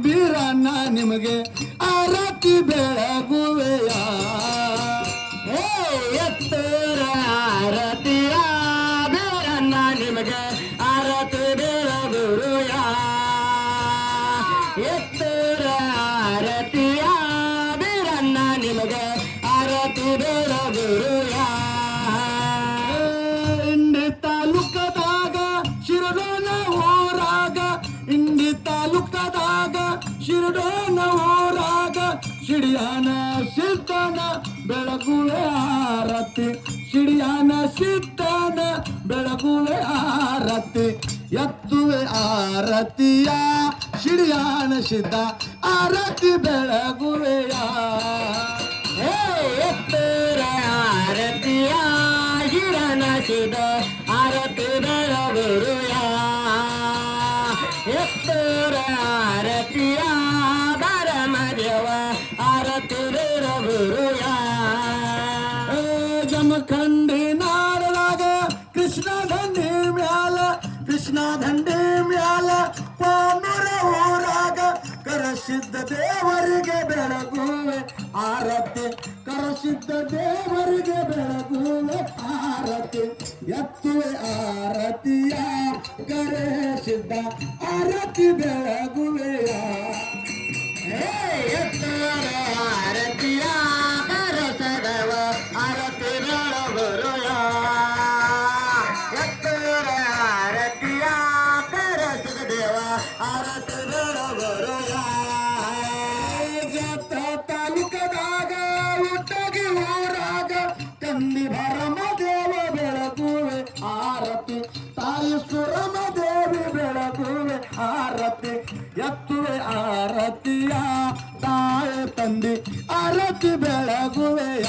ಬೀರಣ್ಣ ನಿಮಗೆ ಆರತಿ ಬೆಳಗುವೆಯ ಎತ್ತರ ಆರತಿಯ ಬೀರಣ್ಣ ನಿಮಗೆ ಆರತಿ ಬೆಳಗುರುಯ ಎತ್ತರ ಆರತಿಯ ಬೀರಣ್ಣ ನಿಮಗೆ ಆರತಿ ಬೆಳಗುರುಯ ಇಂಡಿ ತಾಲೂಕದಾಗ ಶಿರಡೋನ ಊರಾಗ ಇಂಡಿ ತಾಲೂಕದಾಗ ಶಿರಡೋನ ಊರಾಗ ಶಿಡಿಯಾನ ಸಿದ್ದನ ಬೆಳಗುವೆ ಆರತಿ ಶಿಡಿಯಾನ ಸಿದ್ದನ ಬೆಳಗುವೆ ಆರತಿ ಎತ್ತುವೆ ಆರತಿಯ ಶಿಡಿಯಾನ ಸಿದ್ಧ ಆರತಿ ಬೆಳಗುವೆಯ ಎತ್ತರ ಆರತಿಯ ಶಿರನ ಸಿದ ಆರತಿ ಬೆಳಗುರುಯ ಎತ್ತರ ಆರತಿಯ ಬರಮದೇವ ಆರತಿ ಬೆಳಗುರುಯ ಜಮಖಂಡಿ ನಾಡದಾಗ ಕೃಷ್ಣ ದಂಡಿ ಮ್ಯಾಲ ಪಾಮರ ಊರಾಗ ಕರಸಿದ್ದ ದೇವರಿಗೆ ಬೆಳಗುವೆ ಆರತಿ ಕರಸಿದ್ದ ದೇವರಿಗೆ ಬೆಳಗುವೆ ಆರತಿ ಎತ್ತುವೆ ಆರತಿಯ ಕರೆಸಿದ್ದ ಆರತಿ ಬೆಳಗುವೆಯ ಎತ್ತರ ಆರತಿಯ ಕರಸದವ ಆರತಿ ಬೆಳಗುರುಯ ಎತ್ತರ ಆರತಿಯ ಕರಸದ ದೇವ ಆರತಿ ಬೆಳಗುರುಯ ಜತ ತಾಲೂಕದಾಗ ಒಟ್ಟಗಿ ಊರಾಗ ಕಂದಿ ಭರಮ ದೇವ ಬೆಳಗುವೆ ಆರತಿ ತಾಯಿ ಸುರಮ ದೇವಿ ಬೆಳಗುವೆ ಆರತಿ ಎತ್ತುವೆ ಆರತಿಯ ತಾಯ ತಂದಿ ಆರತಿ ಬೆಳಗುವೆಯ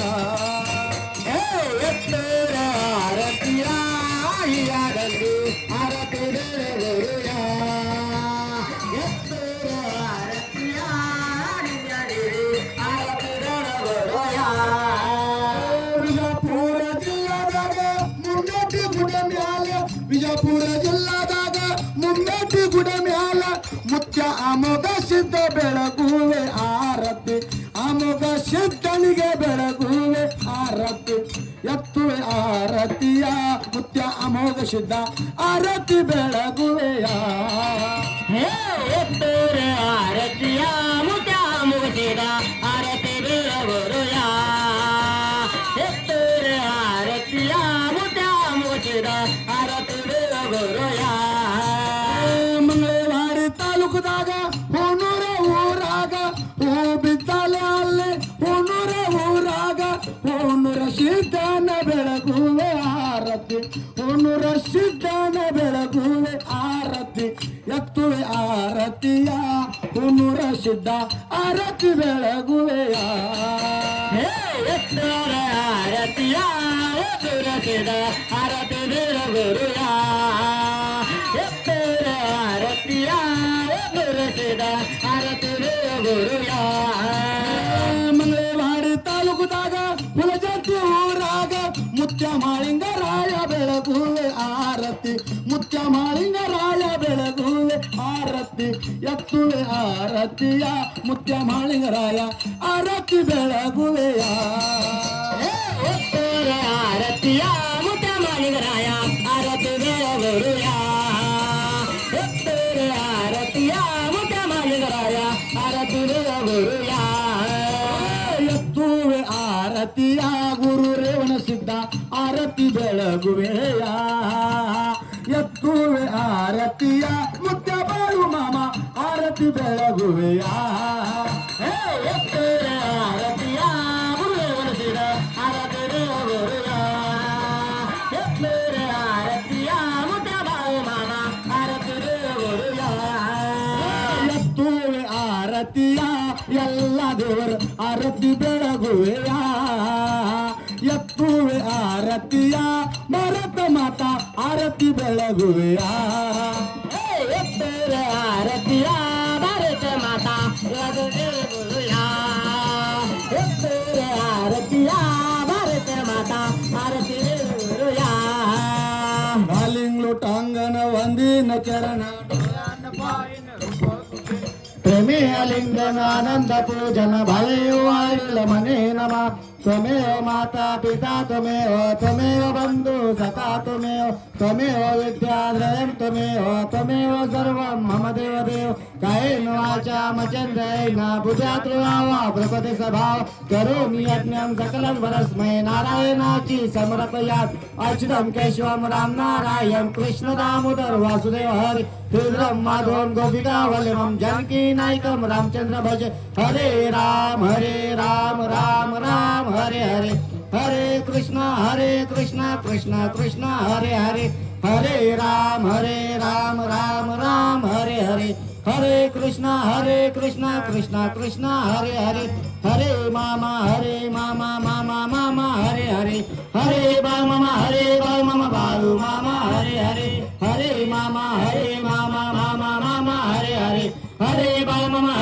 ಎತ್ತರ ಆರತಿಯ ಯಾರಲ್ಲಿ ಆರತಿ ಬೆಳಗುರುಯ ಎತ್ತರ ಆರತಿಯ ಆರತಿ ಬೆಳಗುರುಯ ವಿಜಯಪುರ ಜಿಲ್ಲಾದಾಗ ಮುನ್ನಟ್ಟಿ ಗುಡ ಮ್ಯಾಲ ವಿಜಯಪುರ ಜಿಲ್ಲಾದಾಗ ಮುನ್ನಟ್ಟಿ ಗುಡ ಮ್ಯಾಲ ಮುತ್ಯ ಅಮೋಘ ಸಿದ್ಧ ಬೆಳಗುವೆ ಆರತಿ ಅಮೋಘ ಸಿದ್ಧನಿಗೆ ಬೆಳಗುವೆ ಆರತಿ ಎತ್ತುವೆ ಆರತಿಯ ಮುತ್ಯ ಅಮೋಘ ಸಿದ್ಧ ಆರತಿ ಬೆಳಗುವೆಯ ಎತ್ತರ ಆರತಿಯ ಮುತ್ಯ ಮುಗಿಸಿದ ಆರತಿ ಬೆಳಗುರುಯ ಎತ್ತರ ಆರತಿಯ ಮುತ್ಯ ಮುಗಿಸಿದ ಆರತಿ ಬೆಳಗುರುಯ ಮಂಗಳವಾಡಿ ತಾಲೂಕದಾಗ ಹೋನೂರ ಊರಾಗ ಹೂ ಬಿದ್ದಾಲೆ ಅಲ್ಲೇ ಹೋನೂರ ಊರಾಗ ಹೋನೂರ ಸಿದ್ಧನ ಬೆಳಗುವೆ ಆರತಿ ಹೋನೂರ ಸಿದ್ಧನ ಬೆಳಗುವೆ ಆರತಿ ಎತ್ತುವೆ ಆರತಿಯ ಹೋನೂರ ಸಿದ್ಧ ಆರತಿ ಬೆಳಗುವೆಯ ಎತ್ತರ ಆರತಿಯ ಎದುರಸಿದ ಆರತಿ ಬೆಳಗುರುಯ ಎತ್ತರ ಆರತಿಯ ಎದುರಸಿದ ಆರತಿ ಬೆಳಗುರುಯ ಮಂಗಳವಾಡಿ ತಾಲೂಕದಾಗ ಹುಲಜಂತಿ ಊರಾಗ ಮುತ್ಯ ಮಾಳಿಂಗರಾಯ ಬೆಳಗುವೆ ಆರತಿ ಮುತ್ಯ ಮಾಳಿಂಗರಾಯ ಬೆಳಗುವೆ ಆರತಿ ಎತ್ತುವೆ ಆರತಿಯ ಮುತ್ಯ ಮಾಳಿಂಗರಾಯ ಆರತಿ ಬೆಳಗುವೆಯ ಎತ್ತರ ಆರತಿಯ ಮುತ್ಯ ಮಾಳಿಂಗರಾಯ ಆರತಿ ಬೆಳಗುರುಯ ಎತ್ತರ ಆರತಿಯ ಮುತ್ಯ ಮಾಳಿಂಗರಾಯ ಆರತಿ ಬೆಳಗುರುಯ ಎತ್ತುವೆ ಆರತಿಯ ಗುರು ರೇವಣ ಸಿದ್ಧ ಆರತಿ ಬೆಳಗುವೆಯ ಎತ್ತುವೆ ಆರತಿಯ ಮುತ್ಯ ಬಾಳು ಮಾಮ ಆರತಿ ಬೆಳಗುವೆಯ ಎತ್ತರ ಆರತಿಯ ಗುರು ಒಲಿಸಿದ ಆರತಿ ಬೆಳಗುರುಯ ಎತ್ತರ ಆರತಿಯ ಮುತ್ಯ ಬಾಳು ಮಾಮ ಆರತಿ ಬೆಳಗುರುಯ ಎತ್ತುವೆ ಆರತಿಯ ಎಲ್ಲ ದೇವರು ಆರತಿ ಬೆಳಗುವೆಯ ಎತ್ತುವೆ ಆರತಿಯ ಭಾರತ ಮಾತಾ ಆರತಿ ಬೆಳಗುವೆಯ ಎತ್ತರ ಆರತಿಯ ಭಾರತ ಮಾತಾ ಬೆಳಗುರುಯ ಎತ್ತರ ಆರತಿಯ ಭಾರತ ಮಾತಾ ಆರತಿ ಬೆಳಗುರುಯ ಬಾಲಿಂಗ್ಲು ಟಾಂಗನ ವಂದಿನ ಚರಣ प्रेमे आलिंगन आनंद पूजन भले वाईल मने नमा त्वमेव माता पिता त्वमेव बंधु सखा त्वमेव विद्यालयं त्वमेव सर्वं मम देवदेव कायेन वाचा मचन्द्रेण बुद्ध्यात्वा प्रपदे स्वभाव करोमि यज्ञं सकलं वरस्मै नारायणाची समर्पयात् अच्युतं केशवं राम नारायण कृष्ण दामोदर वासुदेव हरि श्रीधरं माधवं गोपिका वल्लभं जानकी नायकं रामचंद्र भज हरे राम राम राम हरे हरे हरे कृष्णा कृष्णा कृष्ण हरे हरे हरे राम राम राम हरे हरे हरे कृष्णा कृष्णा कृष्ण हरे हरे हरे मामा मामा हरे हरे हरे मामा बालू मामा हरे हरे हरे मामा मामा हरे हरे हरे मामा